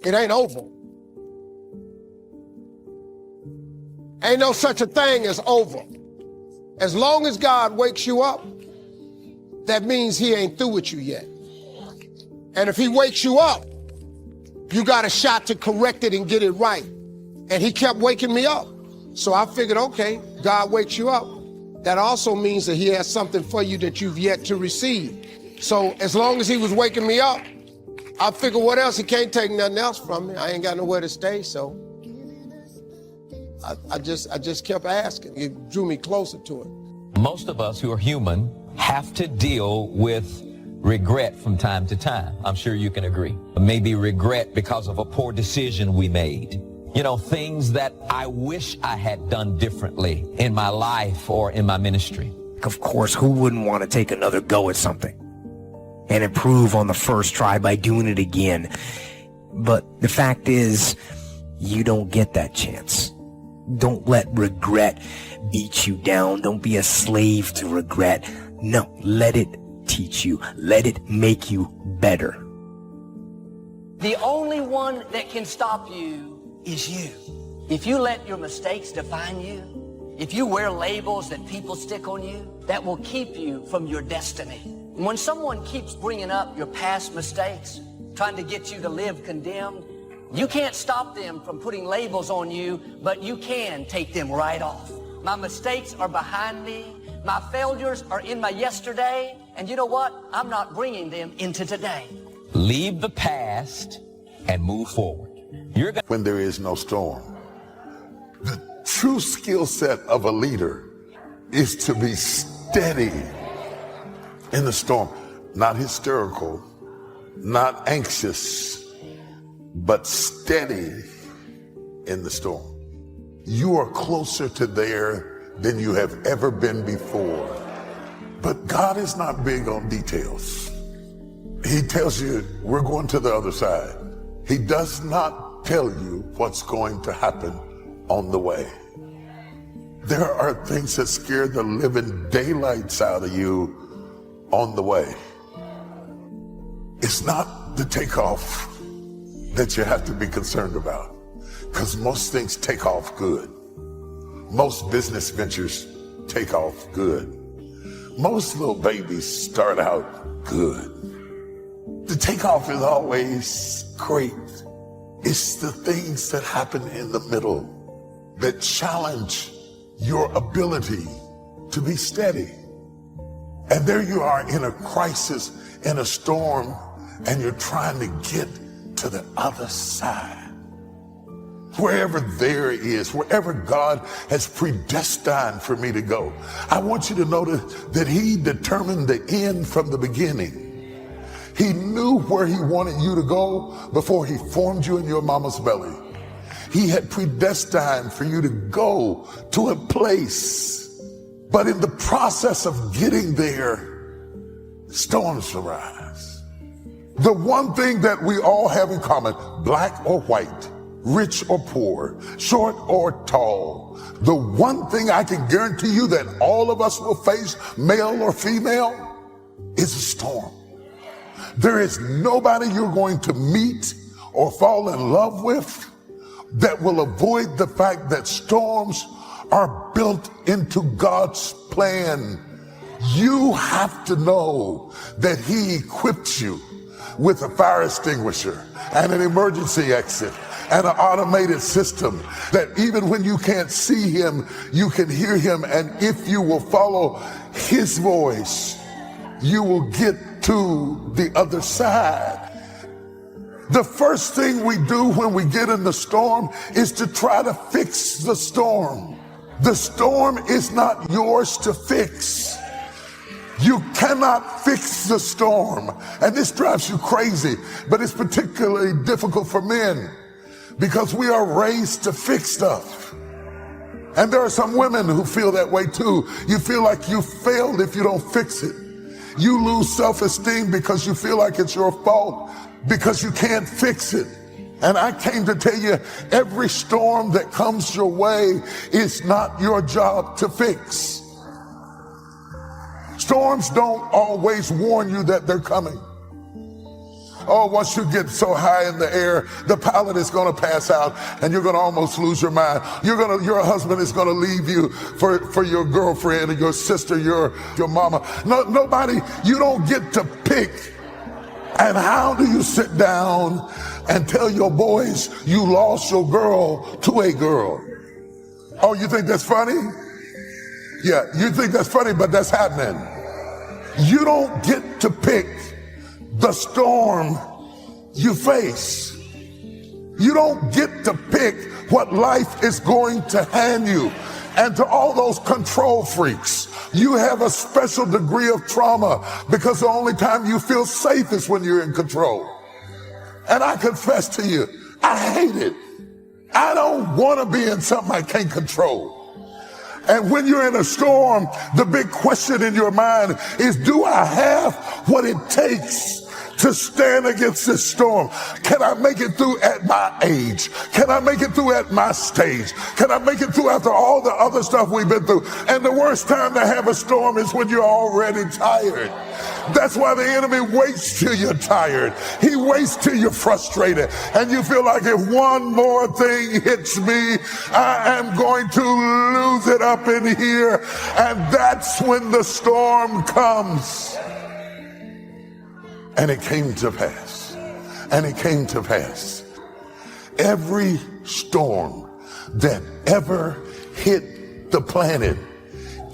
It ain't over. Ain't no such a thing as over. As long as God wakes you up, that means he ain't through with you yet. And if he wakes you up, you got a shot to correct it and get it right. And he kept waking me up. So I figured, okay, God wakes you up. That also means that he has something for you that you've yet to receive. So as long as he was waking me up, I figured what else? He can't take nothing else from me. I ain't got nowhere to stay, so I just kept asking. It drew me closer to it. Most of us who are human have to deal with regret from time to time. I'm sure you can agree. Maybe regret because of a poor decision we made. You know, things that I wish I had done differently in my life or in my ministry. Of course, who wouldn't want to take another go at something and improve on the first try by doing it again? But the fact is, you don't get that chance. Don't let regret beat you down. Don't be a slave to regret. No, let it teach you. Let it make you better. The only one that can stop you is you. If you let your mistakes define you, if you wear labels that people stick on you, that will keep you from your destiny. When someone keeps bringing up your past mistakes, trying to get you to live condemned, you can't stop them from putting labels on you, but you can take them right off. My mistakes are behind me. My failures are in my yesterday. And you know what? I'm not bringing them into today. Leave the past and move forward. When there is no storm, the true skill set of a leader is to be steady in the storm, not hysterical, not anxious, but steady in the storm. You are closer to there than you have ever been before. But God is not big on details. He tells you, we're going to the other side. He does not tell you what's going to happen on the way. There are things that scare the living daylights out of you on the way. It's not the takeoff that you have to be concerned about, because most things take off good. Most business ventures take off good. Most little babies start out good. The takeoff is always great. It's the things that happen in the middle that challenge your ability to be steady. And there you are in a crisis, in a storm, and you're trying to get to the other side. Wherever there is, wherever God has predestined for me to go, I want you to notice that he determined the end from the beginning. He knew where he wanted you to go before he formed you in your mama's belly. He had predestined for you to go to a place, but in the process of getting there, storms arise. The one thing that we all have in common, black or white, rich or poor, short or tall, the one thing I can guarantee you that all of us will face, male or female, is a storm. There is nobody you're going to meet or fall in love with that will avoid the fact that storms are built into God's plan. You have to know that he equipped you with a fire extinguisher and an emergency exit and an automated system that even when you can't see him, you can hear him. And if you will follow his voice, you will get to the other side. The first thing we do when we get in the storm is to try to fix the storm. The storm is not yours to fix. You cannot fix the storm. And this drives you crazy, but it's particularly difficult for men because we are raised to fix stuff. And there are some women who feel that way too. You feel like you failed if you don't fix it. You lose self-esteem because you feel like it's your fault because you can't fix it. And I came to tell you, every storm that comes your way is not your job to fix. Storms don't always warn you that they're coming. Oh, once you get so high in the air, the pilot is going to pass out and you're going to almost lose your mind. Your husband is going to leave you for your girlfriend or your sister, your mama. No, nobody, you don't get to pick. And how do you sit down and tell your boys you lost your girl to a girl? Oh, you think that's funny? Yeah, you think that's funny, but that's happening. You don't get to pick the storm you face. You don't get to pick what life is going to hand you. And to all those control freaks, you have a special degree of trauma because the only time you feel safe is when you're in control. And I confess to you, I hate it. I don't want to be in something I can't control. And when you're in a storm, the big question in your mind is, do I have what it takes to stand against this storm? Can I make it through at my age? Can I make it through at my stage? Can I make it through after all the other stuff we've been through? And the worst time to have a storm is when you're already tired. That's why the enemy waits till you're tired. He waits till you're frustrated. And you feel like if one more thing hits me, I am going to lose it up in here. And that's when the storm comes. And it came to pass. And it came to pass. Every storm that ever hit the planet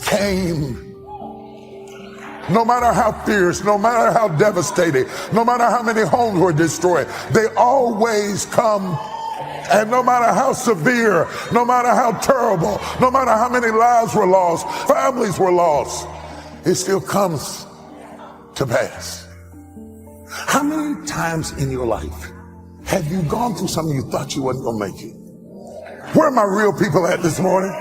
came. No matter how fierce, no matter how devastating, no matter how many homes were destroyed, they always come. And no matter how severe, no matter how terrible, no matter how many lives were lost, families were lost, it still comes to pass. How many times in your life have you gone through something you thought you wasn't going to make it? Where are my real people at this morning?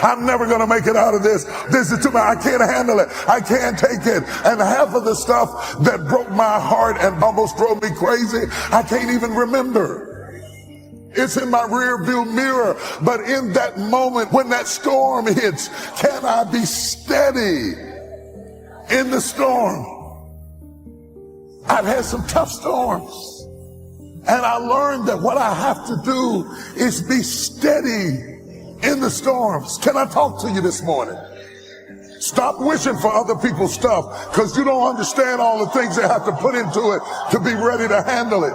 I'm never going to make it out of this. This is too much. I can't handle it. I can't take it. And half of the stuff that broke my heart and almost drove me crazy, I can't even remember. It's in my rear view mirror. But in that moment when that storm hits, can I be steady in the storm? I've had some tough storms. And I learned that what I have to do is be steady in the storms. Can I talk to you this morning? Stop wishing for other people's stuff because you don't understand all the things they have to put into it to be ready to handle it.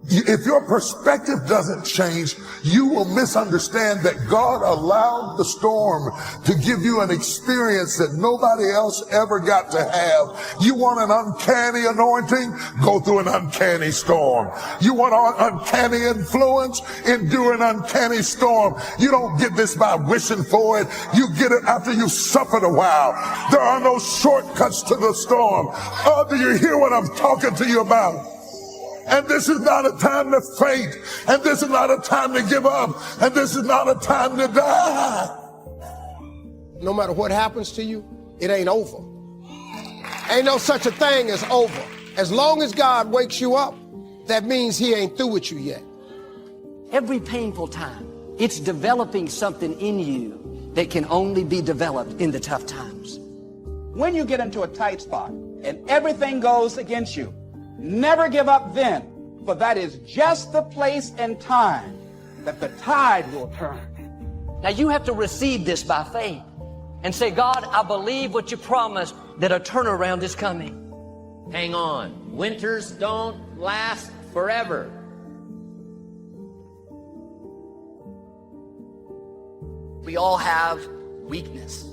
If your perspective doesn't change, you will misunderstand that God allowed the storm to give you an experience that nobody else ever got to have. You want an uncanny anointing? Go through an uncanny storm. You want an uncanny influence? Endure an uncanny storm. You don't get this by wishing for it. You get it after you've suffered a while. There are no shortcuts to the storm. Oh, do you hear what I'm talking to you about? And this is not a time to faint. And this is not a time to give up. And this is not a time to die. No matter what happens to you, it ain't over. Ain't no such a thing as over. As long as God wakes you up, that means he ain't through with you yet. Every painful time, it's developing something in you that can only be developed in the tough times. When you get into a tight spot and everything goes against you, never give up then, for that is just the place and time that the tide will turn. Now you have to receive this by faith and say, God, I believe what you promised, that a turnaround is coming. Hang on. Winters don't last forever. We all have weakness.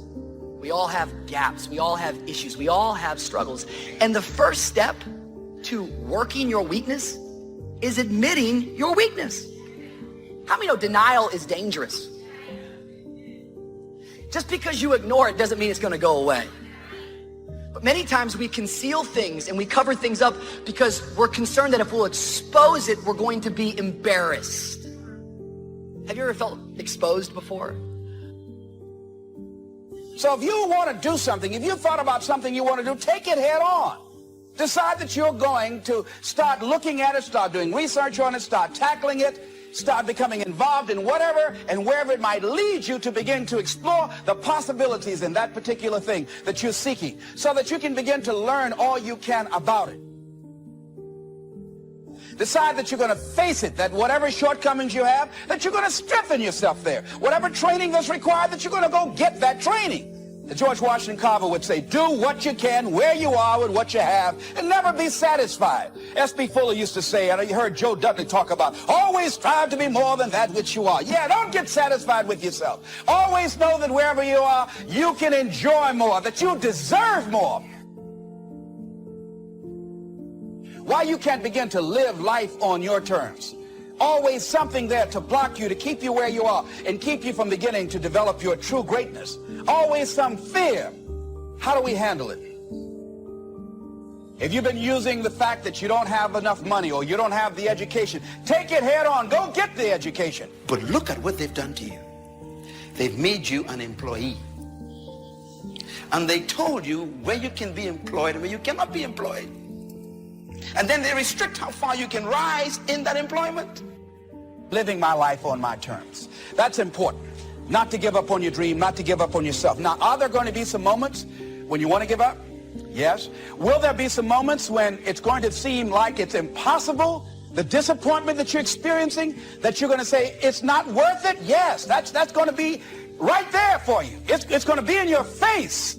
We all have gaps. We all have issues. We all have struggles. And the first step to working your weakness is admitting your weakness. How many know denial is dangerous? Just because you ignore it doesn't mean it's going to go away. But many times we conceal things and we cover things up because we're concerned that if we'll expose it, we're going to be embarrassed. Have you ever felt exposed before? So if you want to do something, if you thought about something you want to do, take it head on. Decide that you're going to start looking at it, start doing research on it, start tackling it, start becoming involved in whatever and wherever it might lead you to begin to explore the possibilities in that particular thing that you're seeking so that you can begin to learn all you can about it. Decide that you're going to face it, that whatever shortcomings you have, that you're going to strengthen yourself there. Whatever training that's required, that you're going to go get that training. George Washington Carver would say, do what you can, where you are with what you have, and never be satisfied. S.B. Fuller used to say, and you heard Joe Dudley talk about, always strive to be more than that which you are. Yeah, don't get satisfied with yourself. Always know that wherever you are, you can enjoy more, that you deserve more. Why you can't begin to live life on your terms. Always something there to block you, to keep you where you are, and keep you from beginning to develop your true greatness. Always some fear. How do we handle it? If you've been using the fact that you don't have enough money or you don't have the education, take it head on. Go get the education. But look at what they've done to you. They've made you an employee. And they told you where you can be employed and where you cannot be employed. And then they restrict how far you can rise in that employment. Living my life on my terms. That's important. Not to give up on your dream, not to give up on yourself. Now, are there going to be some moments when you want to give up? Yes. Will there be some moments when it's going to seem like it's impossible? The disappointment that you're experiencing, that you're going to say, it's not worth it? Yes, that's going to be right there for you. It's going to be in your face.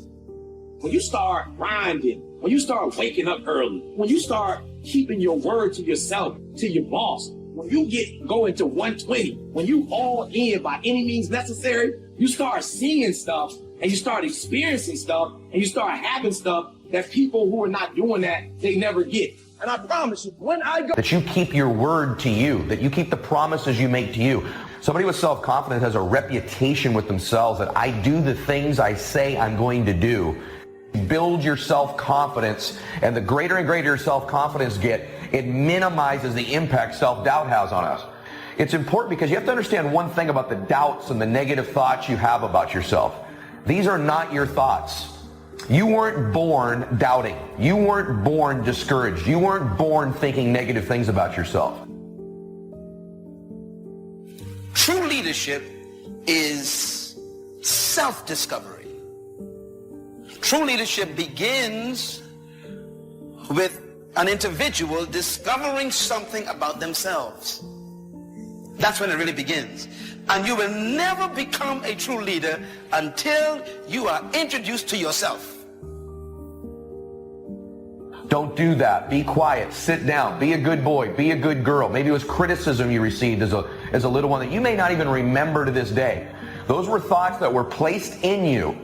When you start grinding, when you start waking up early, when you start keeping your word to yourself, to your boss, when you go into 120, when you all in by any means necessary, you start seeing stuff and you start experiencing stuff and you start having stuff that people who are not doing that, they never get. And I promise you, when I go... That you keep your word to you, that you keep the promises you make to you. Somebody with self-confidence has a reputation with themselves that I do the things I say I'm going to do. Build your self-confidence, and the greater and greater your self-confidence get, it minimizes the impact self-doubt has on us. It's important because you have to understand one thing about the doubts and the negative thoughts you have about yourself. These are not your thoughts. You weren't born doubting. You weren't born discouraged. You weren't born thinking negative things about yourself. True leadership is self-discovery. True leadership begins with an individual discovering something about themselves. That's when it really begins. And you will never become a true leader until you are introduced to yourself. Don't do that. Be quiet. Sit down. Be a good boy. Be a good girl. Maybe it was criticism you received as a little one that you may not even remember to this day. Those were thoughts that were placed in you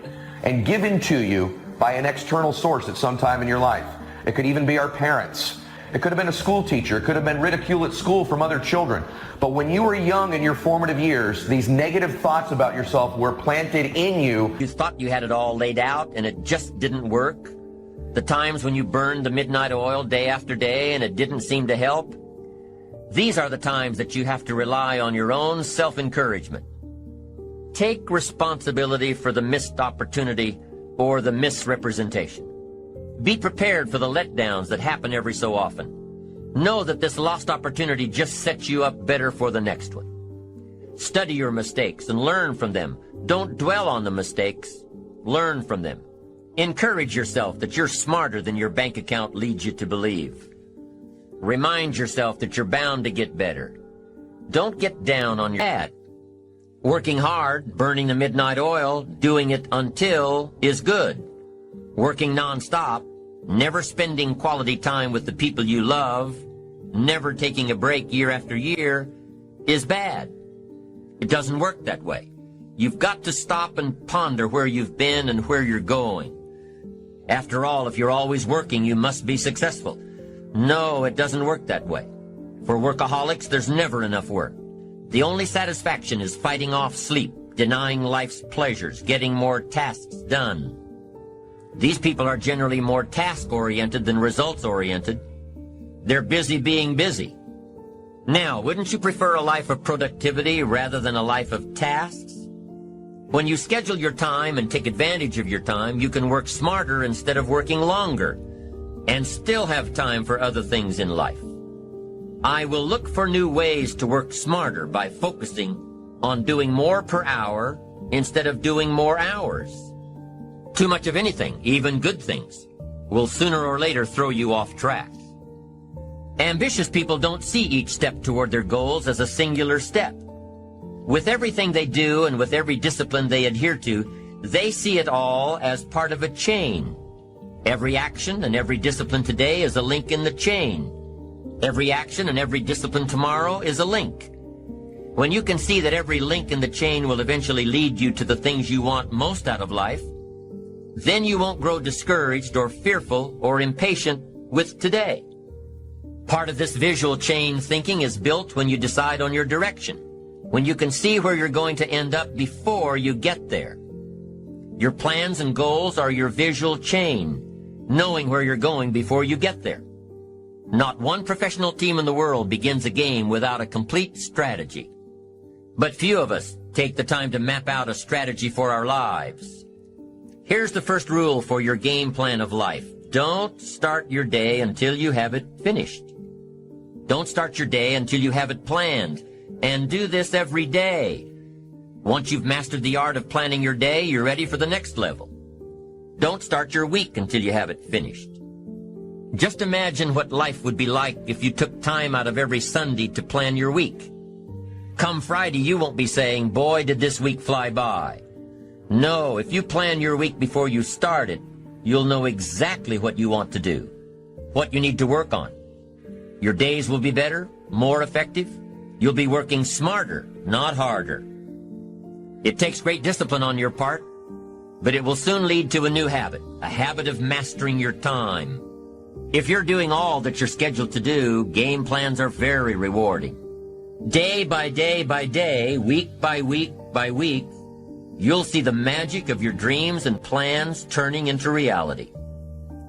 and given to you by an external source at some time in your life. It could even be our parents. It could have been a school teacher. It could have been ridicule at school from other children. But when you were young in your formative years, these negative thoughts about yourself were planted in you. You thought you had it all laid out and it just didn't work. The times when you burned the midnight oil day after day and it didn't seem to help. These are the times that you have to rely on your own self-encouragement. Take responsibility for the missed opportunity or the misrepresentation. Be prepared for the letdowns that happen every so often. Know that this lost opportunity just sets you up better for the next one. Study your mistakes and learn from them. Don't dwell on the mistakes. Learn from them. Encourage yourself that you're smarter than your bank account leads you to believe. Remind yourself that you're bound to get better. Don't get down on your head. Working hard, burning the midnight oil, doing it until is good. Working nonstop, never spending quality time with the people you love, never taking a break year after year is bad. It doesn't work that way. You've got to stop and ponder where you've been and where you're going. After all, if you're always working, you must be successful. No, it doesn't work that way. For workaholics, there's never enough work. The only satisfaction is fighting off sleep, denying life's pleasures, getting more tasks done. These people are generally more task-oriented than results-oriented. They're busy being busy. Now, wouldn't you prefer a life of productivity rather than a life of tasks? When you schedule your time and take advantage of your time, you can work smarter instead of working longer, and still have time for other things in life. I will look for new ways to work smarter by focusing on doing more per hour instead of doing more hours. Too much of anything, even good things, will sooner or later throw you off track. Ambitious people don't see each step toward their goals as a singular step. With everything they do and with every discipline they adhere to, they see it all as part of a chain. Every action and every discipline today is a link in the chain. Every action and every discipline tomorrow is a link. When you can see that every link in the chain will eventually lead you to the things you want most out of life, then you won't grow discouraged or fearful or impatient with today. Part of this visual chain thinking is built when you decide on your direction, when you can see where you're going to end up before you get there. Your plans and goals are your visual chain, knowing where you're going before you get there. Not one professional team in the world begins a game without a complete strategy. But few of us take the time to map out a strategy for our lives. Here's the first rule for your game plan of life. Don't start your day until you have it finished. Don't start your day until you have it planned. And do this every day. Once you've mastered the art of planning your day, you're ready for the next level. Don't start your week until you have it finished. Just imagine what life would be like if you took time out of every Sunday to plan your week. Come Friday, you won't be saying, boy, did this week fly by. No, if you plan your week before you start it, you'll know exactly what you want to do, what you need to work on. Your days will be better, more effective. You'll be working smarter, not harder. It takes great discipline on your part, but it will soon lead to a new habit, a habit of mastering your time. If you're doing all that you're scheduled to do, game plans are very rewarding. Day by day by day, week by week by week, you'll see the magic of your dreams and plans turning into reality.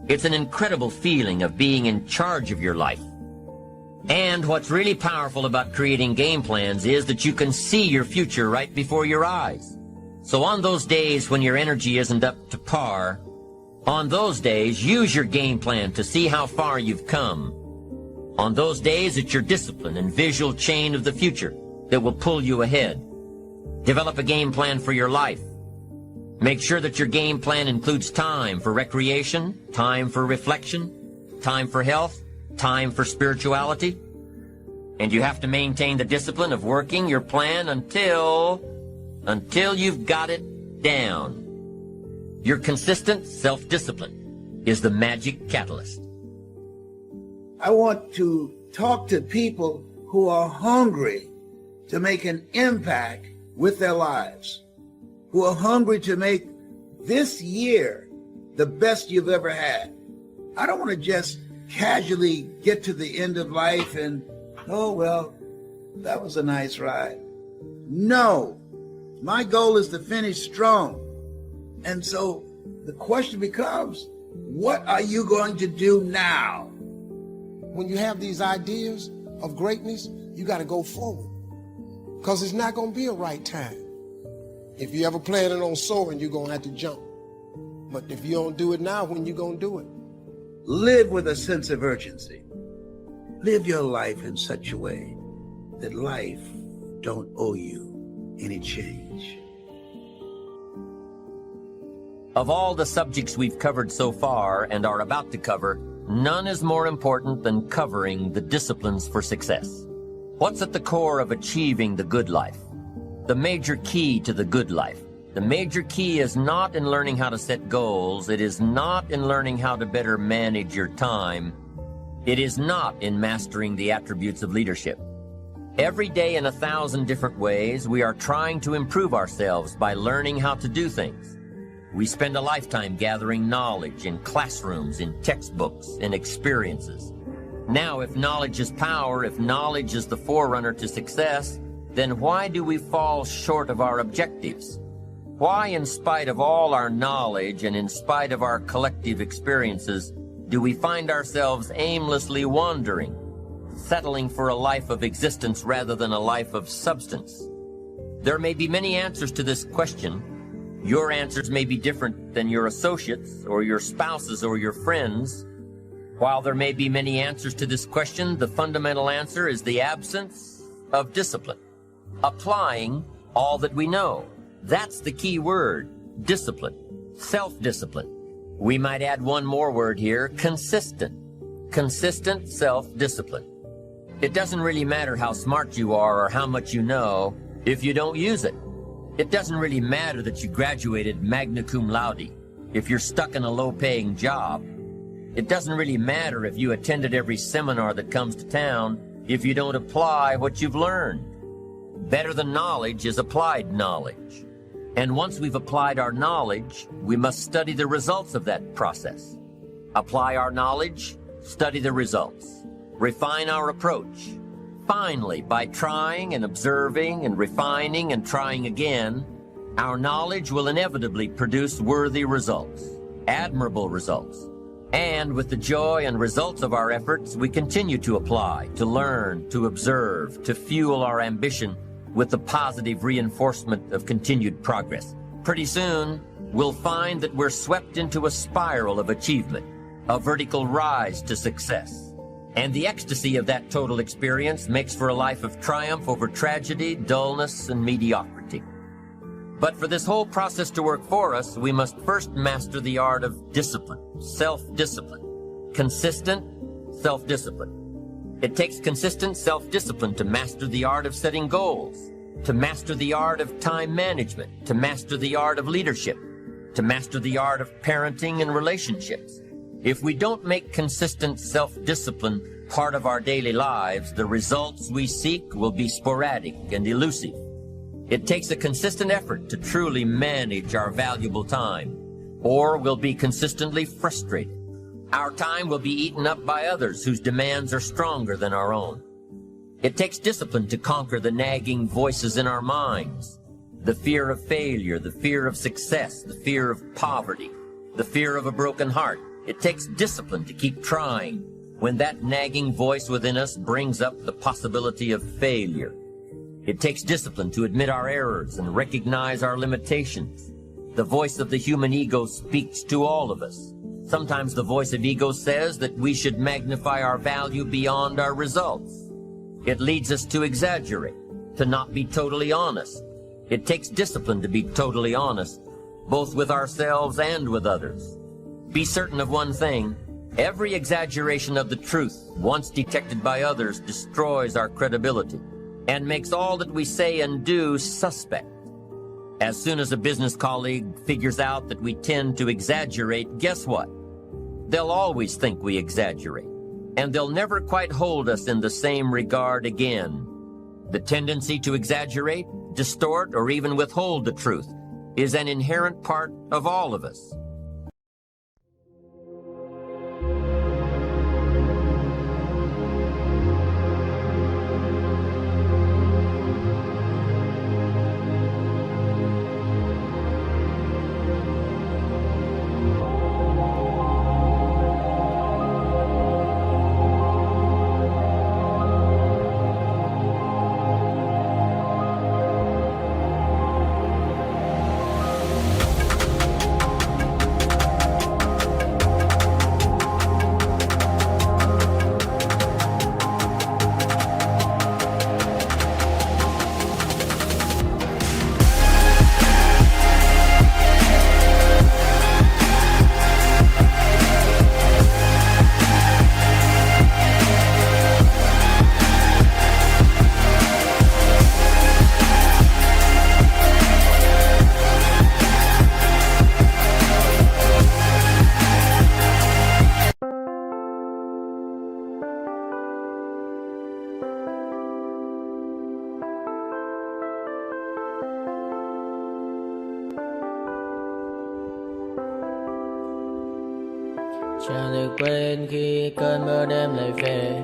It's an incredible feeling of being in charge of your life. And what's really powerful about creating game plans is that you can see your future right before your eyes. So on those days when your energy isn't up to par, on those days, use your game plan to see how far you've come. On those days, it's your discipline and visual chain of the future that will pull you ahead. Develop a game plan for your life. Make sure that your game plan includes time for recreation, time for reflection, time for health, time for spirituality. And you have to maintain the discipline of working your plan until you've got it down. Your consistent self-discipline is the magic catalyst. I want to talk to people who are hungry to make an impact with their lives, who are hungry to make this year the best you've ever had. I don't want to just casually get to the end of life and, oh, well, that was a nice ride. No, my goal is to finish strong. And so the question becomes, what are you going to do now? When you have these ideas of greatness, you got to go forward, because it's not going to be a right time. If you ever planning on soaring, you're going to have to jump. But if you don't do it now, when you going to do it? Live with a sense of urgency. Live your life in such a way that life don't owe you any change. Of all the subjects we've covered so far and are about to cover, none is more important than covering the disciplines for success. What's at the core of achieving the good life? The major key to the good life. The major key is not in learning how to set goals. It is not in learning how to better manage your time. It is not in mastering the attributes of leadership. Every day in 1,000 different ways, we are trying to improve ourselves by learning how to do things. We spend a lifetime gathering knowledge in classrooms, in textbooks, in experiences. Now, if knowledge is power, if knowledge is the forerunner to success, then why do we fall short of our objectives? Why, in spite of all our knowledge and in spite of our collective experiences, do we find ourselves aimlessly wandering, settling for a life of existence rather than a life of substance? There may be many answers to this question. Your answers may be different than your associates or your spouses or your friends. While there may be many answers to this question, the fundamental answer is the absence of discipline. Applying all that we know. That's the key word, discipline, self-discipline. We might add one more word here, consistent. consistent self-discipline. It doesn't really matter how smart you are or how much you know if you don't use it. It doesn't really matter that you graduated magna cum laude if you're stuck in a low-paying job. It doesn't really matter if you attended every seminar that comes to town if you don't apply what you've learned. Better than knowledge is applied knowledge. And once we've applied our knowledge, we must study the results of that process. Apply our knowledge, study the results, refine our approach. Finally, by trying and observing and refining and trying again, our knowledge will inevitably produce worthy results, admirable results. And with the joy and results of our efforts, we continue to apply, to learn, to observe, to fuel our ambition with the positive reinforcement of continued progress. Pretty soon, we'll find that we're swept into a spiral of achievement, a vertical rise to success. And the ecstasy of that total experience makes for a life of triumph over tragedy, dullness, and mediocrity. But for this whole process to work for us, we must first master the art of discipline, self-discipline, consistent self-discipline. It takes consistent self-discipline to master the art of setting goals, to master the art of time management, to master the art of leadership, to master the art of parenting and relationships. If we don't make consistent self-discipline part of our daily lives, the results we seek will be sporadic and elusive. It takes a consistent effort to truly manage our valuable time, or we'll be consistently frustrated. Our time will be eaten up by others whose demands are stronger than our own. It takes discipline to conquer the nagging voices in our minds, the fear of failure, the fear of success, the fear of poverty, the fear of a broken heart. It takes discipline to keep trying when that nagging voice within us brings up the possibility of failure. It takes discipline to admit our errors and recognize our limitations. The voice of the human ego speaks to all of us. Sometimes the voice of ego says that we should magnify our value beyond our results. It leads us to exaggerate, to not be totally honest. It takes discipline to be totally honest, both with ourselves and with others. Be certain of one thing: every exaggeration of the truth, once detected by others, destroys our credibility and makes all that we say and do suspect. As soon as a business colleague figures out that we tend to exaggerate, guess what? They'll always think we exaggerate, and they'll never quite hold us in the same regard again. The tendency to exaggerate, distort, or even withhold the truth is an inherent part of all of us. Chẳng được quên khi cơn mưa đêm lại về.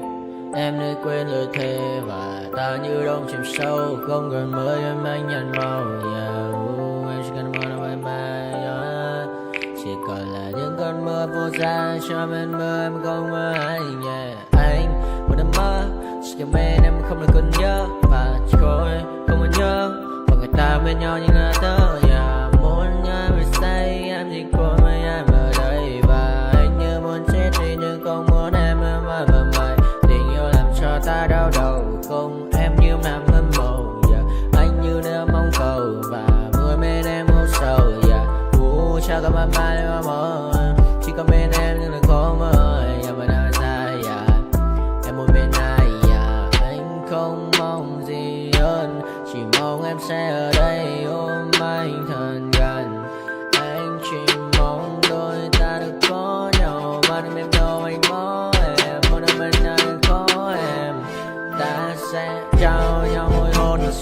Em nơi quên lời thề và ta như đông chìm sâu. Không gần mới em anh nhận màu. Em chỉ cần mơ đâu em bay. Chỉ còn là những cơn mưa vô giá. Cho bên mưa em không mơ anh. Anh một đêm mơ. Chỉ cần bên em không được cần nhớ. Và chỉ có em không muốn nhớ. Và người ta bên nhau như ngã tớ. Muốn nhớ về say em chỉ có mấy em ở đây. Và anh như muốn chết đi nhưng không muốn em mơ mơ mày. Tình yêu làm cho ta đau đầu. Không em như nằm mơ mộng. Anh như đeo mong cầu. Và mưa bên em ngủ sầu. Chắc có mà mai mà mơ. Chỉ có bên em nhưng đừng có mơ. Mà nào dài.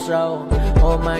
sâu. Oh my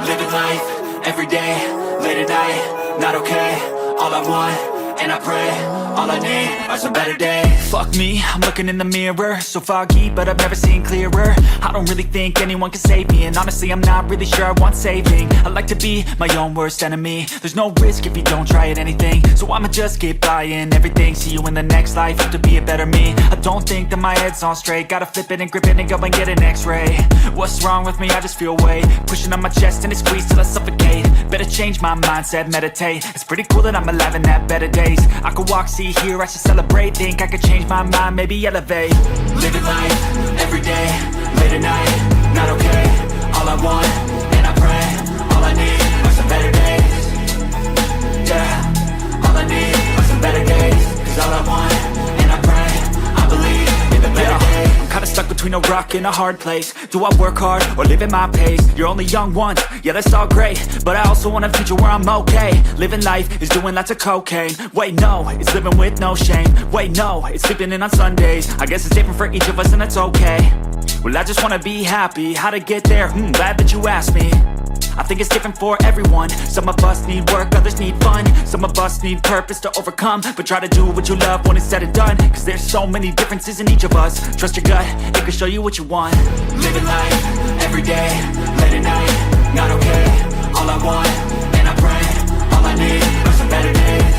Living life, every day, late at night, not okay. All I want, and I pray, all I need are some better days. Fuck me, I'm looking in the mirror, so foggy, but I've never seen clearer. I don't really think anyone can save me, and honestly I'm not really sure I want saving. I like to be my own worst enemy. There's no risk if you don't try at anything, so I'ma just keep buying everything. See you in the next life, have to be a better me. I don't think that my head's on straight, gotta flip it and grip it and go and get an x-ray. What's wrong with me? I just feel weight pushing on my chest and it squeezes till I suffocate. Better change my mindset, meditate. It's pretty cool that I'm alive and have better days. I could walk, see, hear, I should celebrate. Think I could change my mind, maybe elevate. Living life, every day, late at night, not okay. All I want, and I pray, all I need are some better days. Yeah, all I need are some better days. Cause all I want, and I pray, I believe in the better days. I'm kinda stuck between a rock and a hard place. Do I work hard or live at my pace? You're only young once, yeah that's all great, but I also want a future where I'm okay. Living life is doing lots of cocaine. Wait no, it's living with no shame. Wait no, it's sleeping in on Sundays. I guess it's different for each of us and that's okay. Well I just wanna be happy, how to get there? Glad that you asked me. I think it's different for everyone. Some of us need work, others need fun. Some of us need purpose to overcome. But try to do what you love when it's said and done. Cause there's so many differences in each of us. Trust your gut, it can show you what you want. Living life, every day, late at night, not okay. All I want, and I pray, all I need are some better days.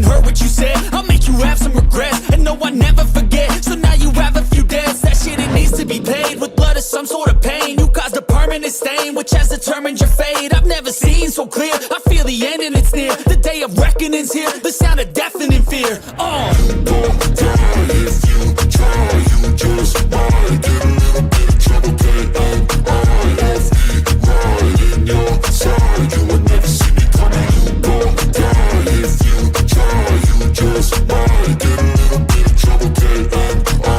heard what you said. I'll make you have some regrets, and no, I never forget. So now you have a few debts. That shit, it needs to be paid with blood or some sort of pain. You caused a permanent stain, which has determined your fate. I've never seen so clear. I feel the end and it's near. The day of reckoning's here. The sound of deafening fear. You won't die if you try. You just might get a little bit of trouble. K-O-I-F-E, right in your side. You will never see me coming. You won't die if you try. You just might get a little bit of trouble. K-O-I-F-E,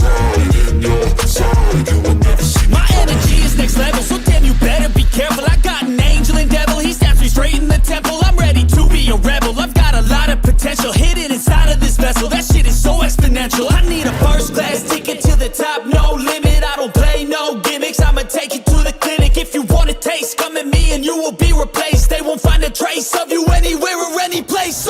right in your side. You will never see me coming. My energy is next level, so damn you better be careful. I got an angel and devil, he snaps me straight in the temple. I'm ready to be a rebel. I've got a lot of potential hidden inside of this vessel. That shit is so exponential. I need a first class ticket to the top, no limit. I don't play no gimmicks. I'ma take you to the clinic. If you want a taste, come at me and you will be replaced. They won't find a trace of you anywhere or any place.